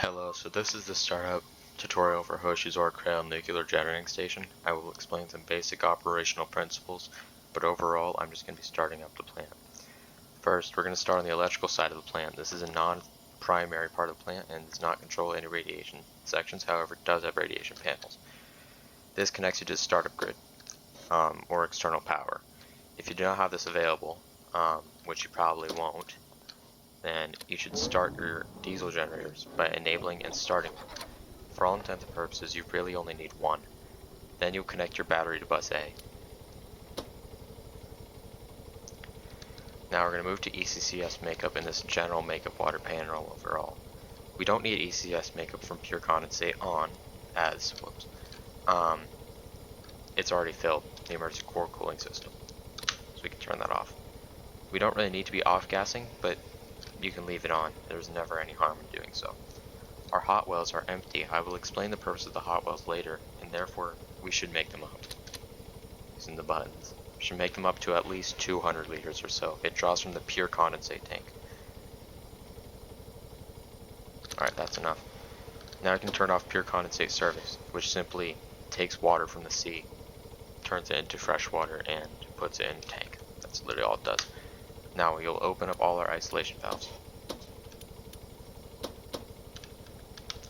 Hello, so this is the startup tutorial for Hoshi's Crail Nuclear Generating Station. I will explain some basic operational principles, but overall I'm just going to be starting up the plant. First, we're going to start on the electrical side of the plant. This is a non-primary part of the plant and does not control any radiation sections, however it does have radiation panels. This connects you to the startup grid, or external power. If you do not have this available, which you probably won't, then you should start your diesel generators by enabling and starting them. For all intents and purposes, you really only need one. Then you'll connect your battery to bus A. Now we're going to move to ECCS makeup in this general makeup water panel overall. We don't need ECCS makeup from pure condensate on, as, it's already filled, the emergency core cooling system. So we can turn that off. We don't really need to be off-gassing, but you can leave it on. There's never any harm in doing so. Our hot wells are empty. I will explain the purpose of the hot wells later, and therefore we should make them up. Using the buttons. We should make them up to at least 200 liters or so. It draws from the pure condensate tank. Alright, that's enough. Now I can turn off pure condensate service, which simply takes water from the sea, turns it into fresh water, and puts it in a tank. That's literally all it does. Now you'll open up all our isolation valves.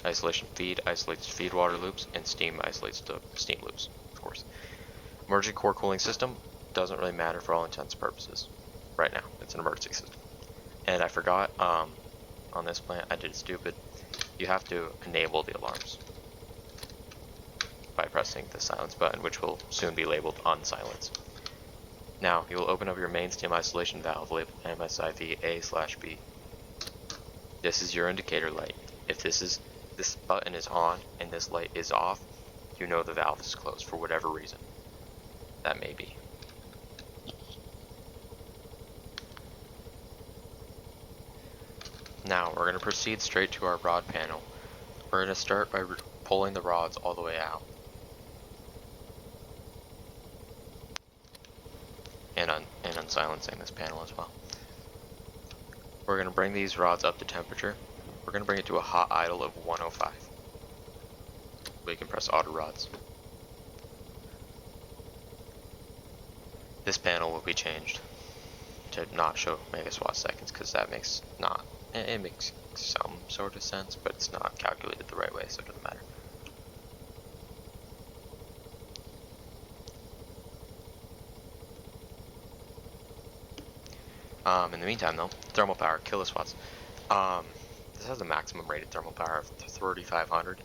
Isolation feed isolates feed water loops, and steam isolates the steam loops, of course. Emergency core cooling system doesn't really matter for all intents and purposes. Right now, it's an emergency system. And I forgot, on this plant, I did it stupid. You have to enable the alarms by pressing the silence button, which will soon be labeled unsilence. Now, you will open up your main steam isolation valve labeled MSIV A/B. This is your indicator light. If this button is on and this light is off, you know the valve is closed for whatever reason that may be. Now we're going to proceed straight to our rod panel. We're going to start by pulling the rods all the way out and unsilencing this panel as well. We're going to bring these rods up to temperature. We're going to bring it to a hot idle of 105. We can press auto rods. This panel will be changed to not show megawatt seconds because that makes it makes some sort of sense, but it's not calculated the right way, so it doesn't matter. In the meantime though, thermal power, kilowatts. This has a maximum rated thermal power of 3,500.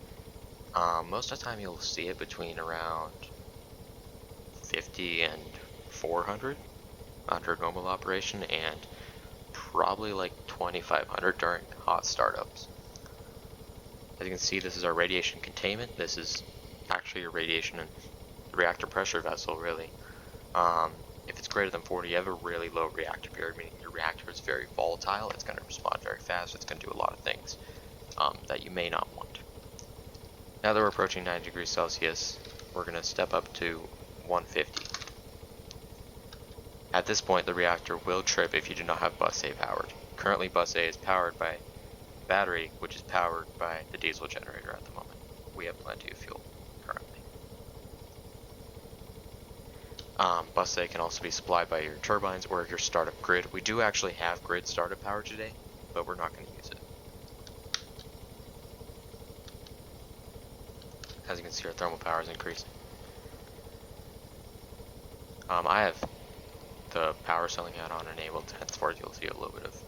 Most of the time you'll see it between around 50 and 400 under normal operation, and probably like 2,500 during hot startups. As you can see, this is our radiation containment. This is actually a radiation and reactor pressure vessel, really. If it's greater than 40, you have a really low reactor period, meaning your reactor is very volatile. It's going to respond very fast. It's going to do a lot of things that you may not want. Now that we're approaching 90 degrees Celsius, we're going to step up to 150. At this point, the reactor will trip if you do not have bus A powered. Currently, bus A is powered by battery, which is powered by the diesel generator at the moment. We have plenty of fuel currently. Bus A can also be supplied by your turbines or your startup grid. We do actually have grid startup power today, but we're not going to use it. As you can see, our thermal power is increasing. I have the power selling out on enabled, henceforth you'll see a little bit of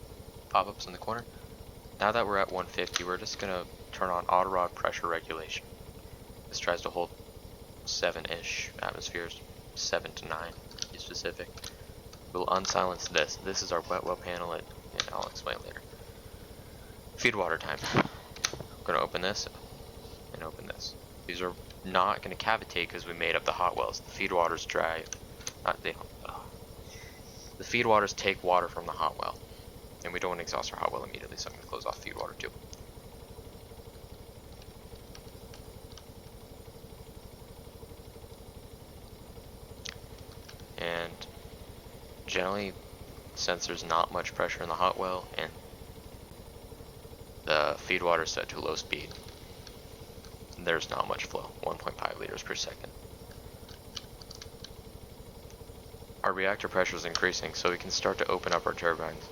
pop-ups in the corner. Now that we're at 150, we're just going to turn on auto rod pressure regulation. This tries to hold 7-ish atmospheres, 7 to 9 to be specific. We'll unsilence this. This is our wet well panel, and I'll explain later. Feed water time. I'm going to open this and open this. These are not going to cavitate because we made up the hot wells. The feed waters dry. The feed waters take water from the hot well, and we don't want to exhaust our hot well immediately, so I'm going to close off feed water too. And generally, since there's not much pressure in the hot well and the feed water set to low speed. There's not much flow, 1.5 liters per second. Our reactor pressure is increasing, so we can start to open up our turbines.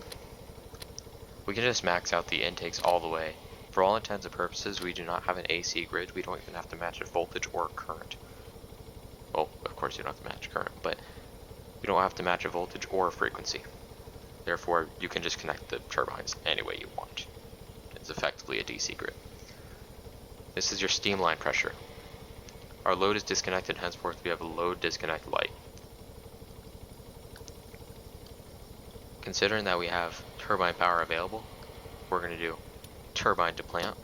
We can just max out the intakes all the way. For all intents and purposes, we do not have an AC grid. We don't even have to match a voltage or current. Well, of course you don't have to match current, but you don't have to match a voltage or a frequency. Therefore, you can just connect the turbines any way you want. It's effectively a DC grid. This is your steam line pressure. Our load is disconnected, henceforth we have a load disconnect light. Considering that we have turbine power available, we're going to do turbine to plant.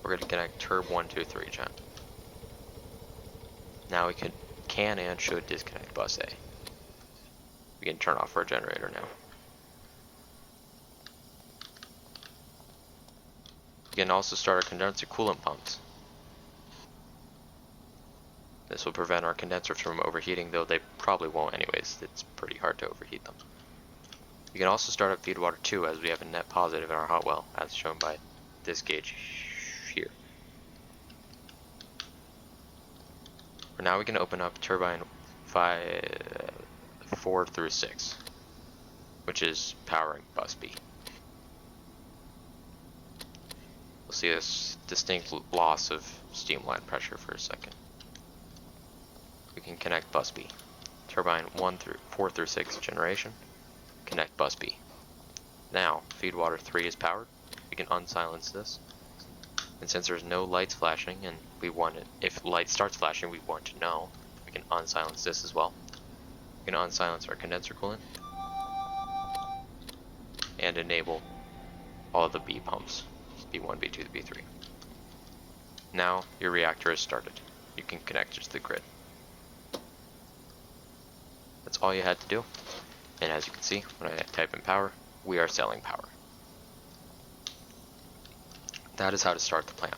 We're going to connect turb 1, 2, 3 gen. Now we can and should disconnect bus A. We can turn off our generator now. We can also start our condenser coolant pumps. This will prevent our condensers from overheating, though they probably won't anyways. It's pretty hard to overheat them. We can also start up feed water 2 as we have a net positive in our hot well, as shown by this gauge here. For now we can open up turbine 4 through 6, which is powering bus B. We'll see this distinct loss of steam line pressure for a second. We can connect bus B. Turbine 4 through 6 generation. Connect bus B. Now, feed water 3 is powered. We can unsilence this. And since there's no lights flashing, and if light starts flashing, we want to know, we can unsilence this as well. We can unsilence our condenser coolant. And enable all of the B pumps. B1, B2, B3. Now, your reactor is started. You can connect it to the grid. That's all you had to do. And as you can see, when I type in power, we are selling power. That is how to start the plant.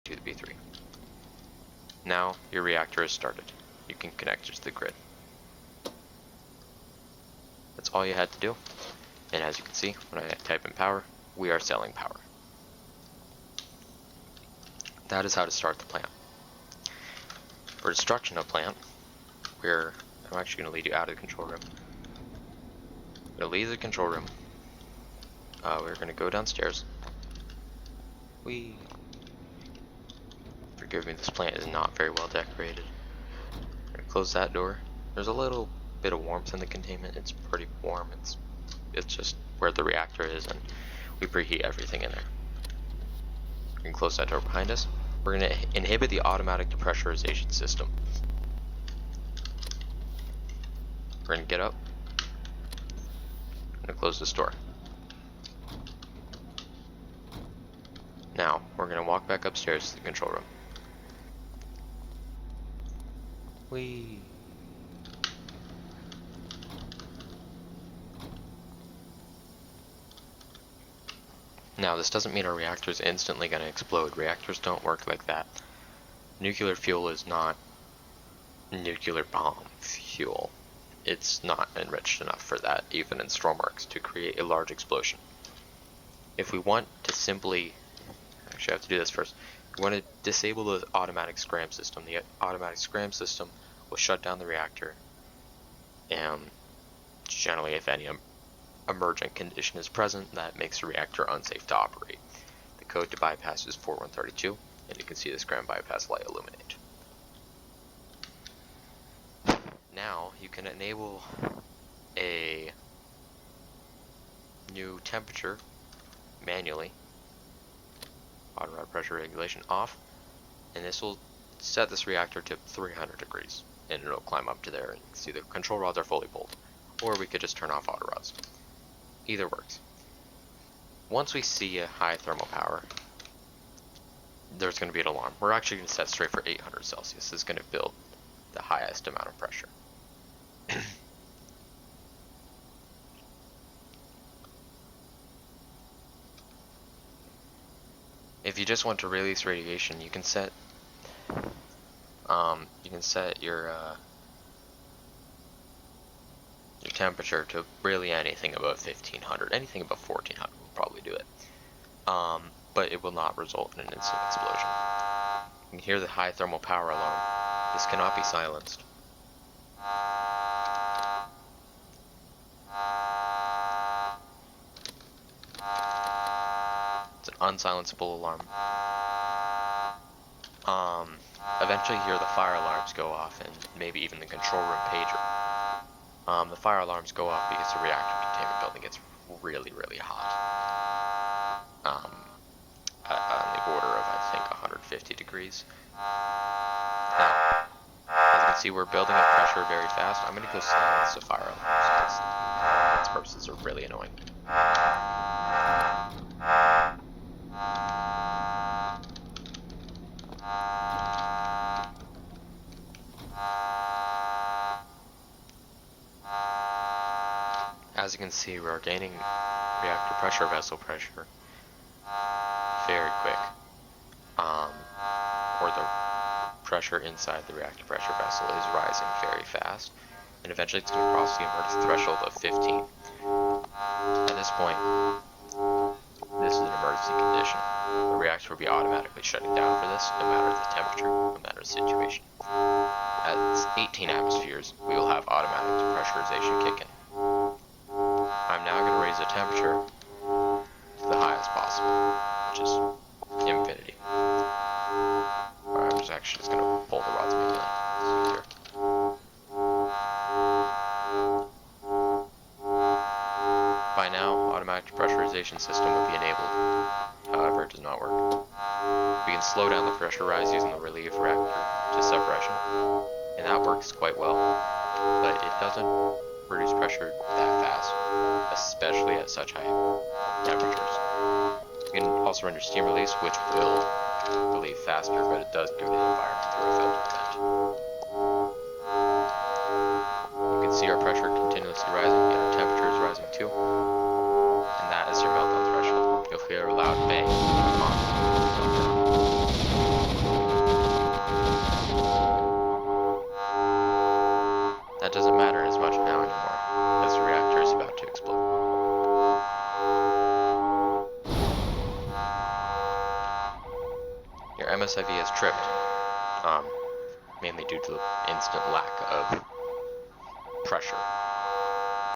To the B3. Now your reactor is started. You can connect it to the grid. That's all you had to do. And as you can see, when I type in power, we are selling power. That is how to start the plant. For destruction of plant, I'm actually going to lead you out of the control room. I'm going to leave the control room. We're going to go downstairs. Forgive me, this plant is not very well decorated. We're going to close that door. There's a little bit of warmth in the containment. It's pretty warm. It's just where the reactor is, and we preheat everything in there. We can close that door behind us. We're going to inhibit the automatic depressurization system. We're going to get up. I'm going to close this door. Now, we're going to walk back upstairs to the control room. Now, this doesn't mean our reactor is instantly going to explode. Reactors don't work like that. Nuclear fuel is not nuclear bomb fuel. It's not enriched enough for that, even in storm arcs, to create a large explosion. If we want to actually I have to do this first. We want to disable the automatic scram system. The automatic scram system will shut down the reactor, and generally, if any emergent condition is present, that makes the reactor unsafe to operate. The code to bypass is 4132, and you can see the scram bypass light illuminate. Now you can enable a new temperature manually. Auto rod pressure regulation off, and this will set this reactor to 300 degrees, and it'll climb up to there, and you can see the control rods are fully pulled. Or we could just turn off auto rods. Either works. Once we see a high thermal power, there's going to be an alarm. We're actually going to set straight for 800 Celsius. This is going to build the highest amount of pressure. If you just want to release radiation, you can set your your temperature to really anything above 1500. Anything above 1400 will probably do it. But it will not result in an instant explosion. You can hear the high thermal power alarm. This cannot be silenced. It's an unsilenceable alarm. Eventually you hear the fire alarms go off and maybe even the control room pager. The fire alarms go off because the reactor containment building gets really, really hot. On the order of, I think, 150 degrees. Now, as you can see, we're building up pressure very fast. I'm going to go silence the fire alarms because its purposes are really annoying. As you can see, we are gaining reactor pressure, vessel pressure very quick. Or the pressure inside the reactor pressure vessel is rising very fast, and eventually it's going to cross the emergency threshold of 15. At this point, this is an emergency condition. The reactor will be automatically shutting down for this, no matter the temperature, no matter the situation. At 18 atmospheres, we will have automatic depressurization kick in. I'm now going to raise the temperature to the highest possible, which is infinity. I'm actually just going to pull the rods manually. It's easier. By now, automatic depressurization system would be enabled. However, it does not work. We can slow down the pressure rise using the relief reactor to suppression, and that works quite well, but it doesn't reduce pressure that fast, especially at such high temperatures. You can also render steam release, which will relieve faster, but it does give the environment through a filter vent. You can see our pressure continuously rising, and our temperature is rising too, and that is your meltdown threshold. You'll hear a loud bang on. That doesn't matter as much now anymore, as the reactor is about to explode. Your MSIV has tripped, mainly due to the instant lack of pressure.